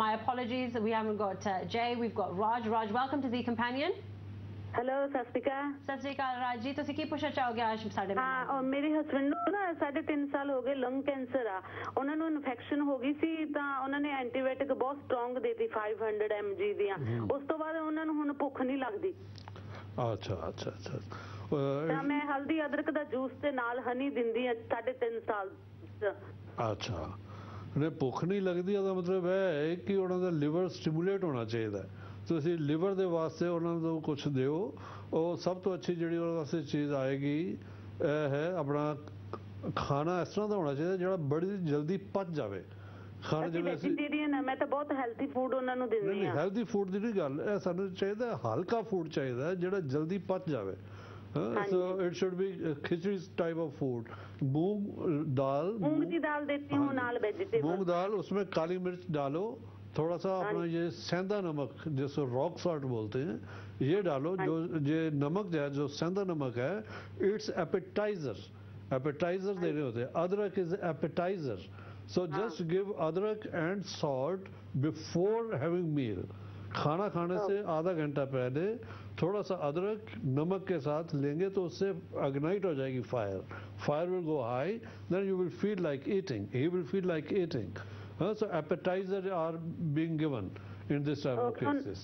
A: My apologies, we haven't got Jay. We've got Raj. Raj, welcome to the Companion.
F: Hello सत श्री अकाल.
A: सत श्री अकाल राज जी, ਤੁਸੀਂ ਕੀ ਪੁੱਛਣਾ ਚਾਹੋਗੇ ਅੱਜ ਸਾਡੇ ਨਾਲ?
F: ਹਾਂ, ਔਰ ਮੇਰੇ ਹਸਬੰਡ ਨੂੰ ਨਾ 3.5 ਸਾਲ ਹੋ ਗਏ ਲੰਗ ਕੈਂਸਰ ਆ. ਉਹਨਾਂ ਨੂੰ ਇਨਫੈਕਸ਼ਨ ਹੋ ਗਈ ਸੀ ਤਾਂ ਉਹਨਾਂ ਨੇ ਐਂਟੀਬਾਇਓਟਿਕ ਬਹੁਤ ਸਟਰੋਂਗ ਦੇਤੀ 500 mg ਦੀਆਂ. ਉਸ ਤੋਂ ਬਾਅਦ ਉਹਨਾਂ ਨੂੰ ਹੁਣ ਭੁੱਖ ਨਹੀਂ ਲੱਗਦੀ.
B: ਅੱਛਾ ਅੱਛਾ ਅੱਛਾ.
F: ਤਾਂ ਮੈਂ ਹਲਦੀ ਅਦਰਕ ਦਾ ਜੂਸ ਤੇ ਨਾਲ ਹਨੀ ਦਿੰਦੀ ਆ 3.5 ਸਾਲ.
B: ਅੱਛਾ. ਨੇ ਭੁੱਖ ਨਹੀਂ ਲੱਗਦੀ, ਉਹਦਾ ਮਤਲਬ ਹੈ ਕਿ ਉਹਨਾਂ ਦਾ ਲਿਵਰ ਸਟਿਮੂਲੇਟ ਹੋਣਾ ਚਾਹੀਦਾ. ਤੁਸੀਂ ਲਿਵਰ ਦੇ ਵਾਸਤੇ ਉਹਨਾਂ ਨੂੰ ਕੁਝ ਦਿਓ. ਉਹ ਸਭ ਤੋਂ ਅੱਛੀ ਜਿਹੜੀ ਉਹਨਾਂ ਵਾਸਤੇ ਚੀਜ਼ ਆਏਗੀ ਇਹ ਹੈ ਆਪਣਾ ਖਾਣਾ ਇਸ ਤਰ੍ਹਾਂ ਦਾ ਹੋਣਾ ਚਾਹੀਦਾ ਜਿਹੜਾ ਬੜੀ ਜਲਦੀ ਪਚ ਜਾਵੇ. ਖਾਣਾ ਜਿਵੇਂ
F: ਵੈਜੀਟੇਰੀਅਨ ਹੈ ਮੈਂ ਤਾਂ ਬਹੁਤ ਹੈਲਥੀ ਫੂਡ ਉਹਨਾਂ ਨੂੰ ਦਿੰਦੀ ਆ.
B: ਹੈਲਥੀ ਫੂਡ ਦੀ ਨਹੀਂ ਗੱਲ, ਇਹ ਸਾਨੂੰ ਚਾਹੀਦਾ ਹਲਕਾ ਫੂਡ ਚਾਹੀਦਾ ਜਿਹੜਾ ਜਲਦੀ ਪਚ ਜਾਵੇ. So it should be khichdi type of food. मूंग दाल,
F: मूंग की दाल देती हूँ नाल वेजिटेबल.
B: मूंग दाल, उसमें काली मिर्च डालो, थोड़ा सा अपना ये सेंधा नमक जिसको रॉक सॉल्ट बोलते हैं ये डालो. जो ये नमक है जो सेंधा नमक है, इट्स एपेटाइजर. एपेटाइजर देने होते हैं. अदरक is appetiser. So just give अदरक एंड सॉल्ट बिफोर हैविंग मील. खाना खाने से आधा घंटा पहले थोड़ा सा अदरक नमक के साथ लेंगे तो उससे इग्नाइट हो जाएगी fire. Fire will go high, then you will feel like eating. He will feel like eating. So appetizer are being given in this type of cases.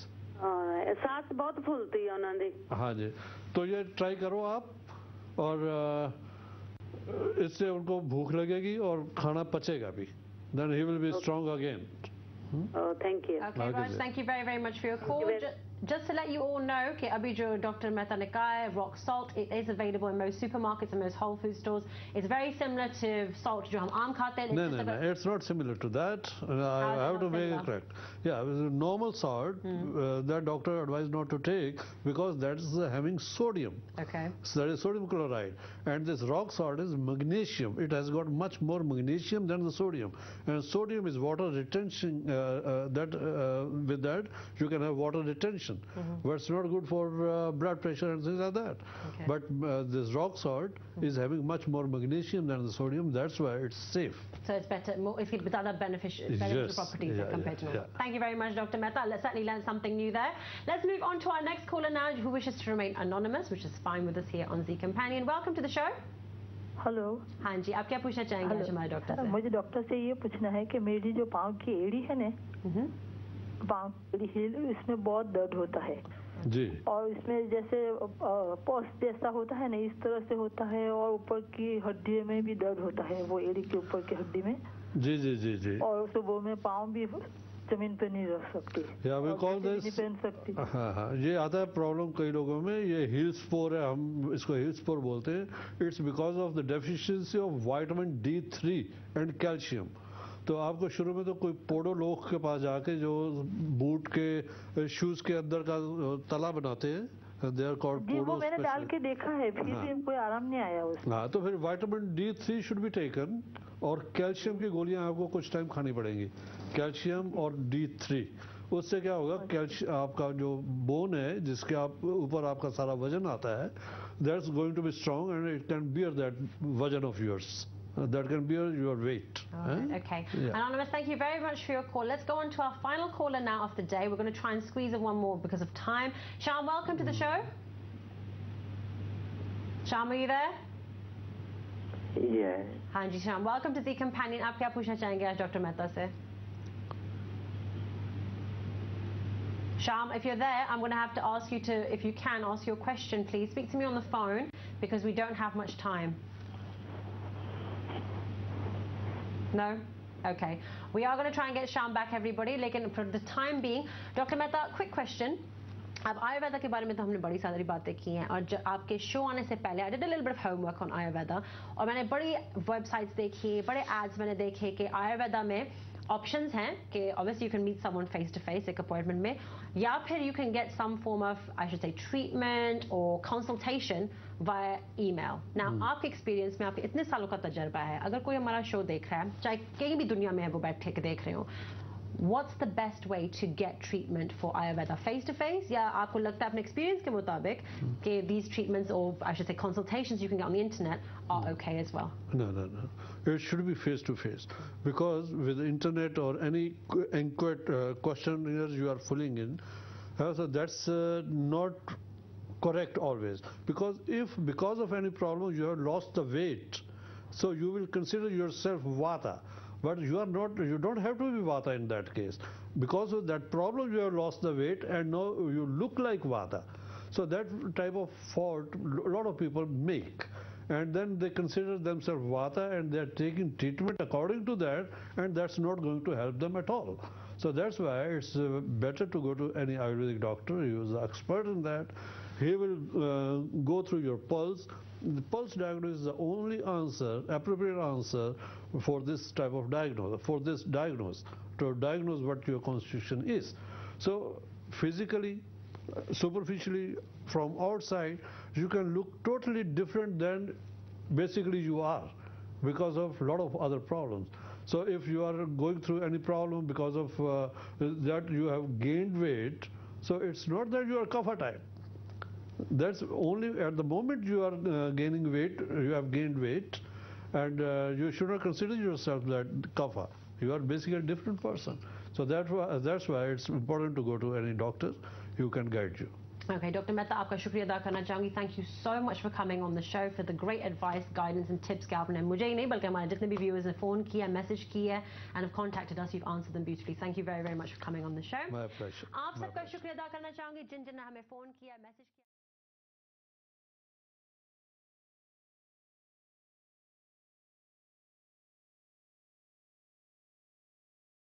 F: सांस बहुत फूलती है उन्होंने.
B: हाँ जी, तो ये ट्राई करो आप, और इससे उनको भूख लगेगी और खाना पचेगा भी. Then he will be strong again.
F: Oh, thank you.
A: Okay, Raj, thank you very, very much for your call. Just to let you all know, कि अभी जो Dr. Mehta ने कहा है, rock salt, it is available in most supermarkets and most Whole Food stores. It's very similar to salt जो हम आम खाते हैं.
B: No, it's not similar to that. I have to make it correct. Yeah, normal salt that doctor advised not to take because that is having sodium. Okay. So that is sodium chloride, and this rock salt is magnesium. It has got much more magnesium than the sodium, and sodium is water retention. With that you can have water retention. But it's not good for blood pressure and things like that. Okay. But this rock salt is having much more magnesium than the sodium. That's why it's safe.
A: So it's better, it's got other beneficial properties compared to normal. Thank you very much, Dr. Mehta. Let's certainly learn something new there. Let's move on to our next caller now, who wishes to remain anonymous, which is fine with us here on Z Companion. Welcome to the show.
L: Hello.
A: हाँ जी, आप क्या पूछना चाहेंगे आज हमारे doctor से?
L: मुझे doctor से ये पूछना है कि मेरी जो पाँव की एड़ी है ना, पाँव की हील, इसमें बहुत दर्द होता है
B: जी. और
L: इसमें जैसे पोस्ट जैसा होता है ना, इस तरह से होता है, और ऊपर की हड्डी में भी दर्द होता है, वो एड़ी के ऊपर की हड्डी में.
B: जी जी जी जी.
L: और सुबह में पाँव भी जमीन पे नहीं रख सकती.
B: नहीं
L: पहन सकती.
B: हाँ हाँ, ये आता है प्रॉब्लम कई लोगों में. ये हिल स्पोर है, हम इसको हिल स्पोर बोलते हैं. It's because of the deficiency of vitamin D3 and calcium. तो आपको शुरू में तो कोई पोडोलॉग के पास जाके जो बूट के शूज के अंदर का तला बनाते हैं, दे आर कॉल्ड पोडो.
L: वो मैंने डाल के देखा है, फिर भी कोई आराम नहीं आया उसमें.
B: हाँ, तो फिर vitamin D3 should be taken, और कैल्शियम की गोलियां आपको कुछ टाइम खानी पड़ेंगी. कैल्शियम और D3, उससे क्या होगा, कैल्शियम आपका जो बोन है जिसके आप ऊपर आपका सारा वजन आता है, that's going to be strong and it can bear that वजन of yours. that can be your weight.
A: Okay. Yeah. Anonymous, thank you very much for your call. Let's go on to our final caller now of the day. We're going to try and squeeze in one more because of time. Sham, welcome to the show. Sham, are you there?
M: Yeah.
A: हाँ जी Shyam, welcome to the companion. आप क्या पूछना चाहेंगे आज doctor Mehta से? Sham, if you're there, I'm going to have to ask you to, if you can, ask your question, please. Speak to me on the phone because we don't have much time. No? Okay. We are going to try and get Sham back, everybody. लेकिन for the time being, Dr. Mehta, quick question. अब आयुर्वेदा के बारे में तो हमने बड़ी सारी बातें की हैं और आपके शो आने से पहले I did a little bit of homework on Ayurveda और मैंने बड़ी वेबसाइट्स देखी, बड़े एड्स मैंने देखे कि आयुर्वेदा में options हैं कि obviously you can meet someone face to face एक appointment में या फिर you can get some form of I should say treatment or consultation via email. Now आपके experience में आपके इतने सालों का तजर्बा है, अगर कोई हमारा शो देख रहा है चाहे कहीं भी दुनिया में है वो बैठ के देख रहे हो, what's the best way to get treatment for Ayurveda? Face to face? या आपको लगता है अपने experience के मुताबिक कि these treatments or I should say consultations you can get on the internet are okay as well?
B: No. It should be face to face because with the internet or any questionnaires you are filling in, so that's not correct always. Because if because of any problem you have lost the weight, so you will consider yourself Vata. But you are not, you don't have to be Vata in that case. Because of that problem you have lost the weight and now you look like Vata. So that type of fault a lot of people make. And then they consider themselves Vata and they are taking treatment according to that, and that's not going to help them at all. So that's why it's better to go to any Ayurvedic doctor. He is an expert in that. He will go through your pulse. The pulse diagnosis is the only answer, appropriate answer for this type of diagnosis, to diagnose what your constitution is. So physically, superficially, from outside, you can look totally different than basically you are because of a lot of other problems. So if you are going through any problem because of that you have gained weight, so it's not that you are kapha type. That's only at the moment you are gaining weight, you have gained weight, and you should not consider yourself that kapha. You are basically a different person. So that's why it's important to go to any doctor who can guide you.
A: Okay, Dr. Mehta, आपका शुक्रिया अदा करना चाहूँगी. Thank you so much for coming on the show, for the great advice, guidance and tips कि आपने मुझे ही नहीं बल्कि हमारे जितने भी viewers ने phone किया, message किया and have contacted us, you've answered them beautifully. Thank you very, very much for coming on the show.
B: My pleasure.
A: आप सबका शुक्रिया अदा करना चाहूँगी जिन हमें phone किया, message किया.